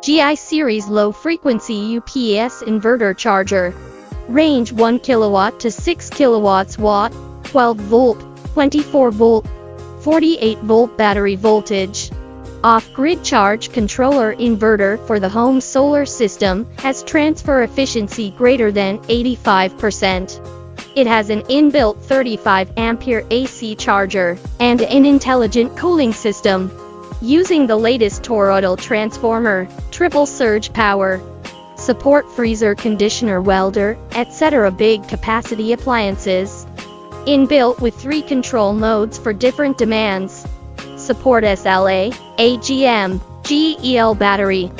GI series low frequency UPS inverter charger. Range 1 kilowatt to 6 kilowatts watt, 12 volt, 24 volt, 48 volt battery voltage. Off-grid charge controller inverter for the home solar system, has transfer efficiency greater than 85%. It has an inbuilt 35 ampere AC charger, and an intelligent cooling system. Using the latest toroidal transformer, triple surge power. Support freezer, conditioner, welder, etc. big capacity appliances. Inbuilt with 3 control modes for different demands. Support SLA, AGM, GEL battery.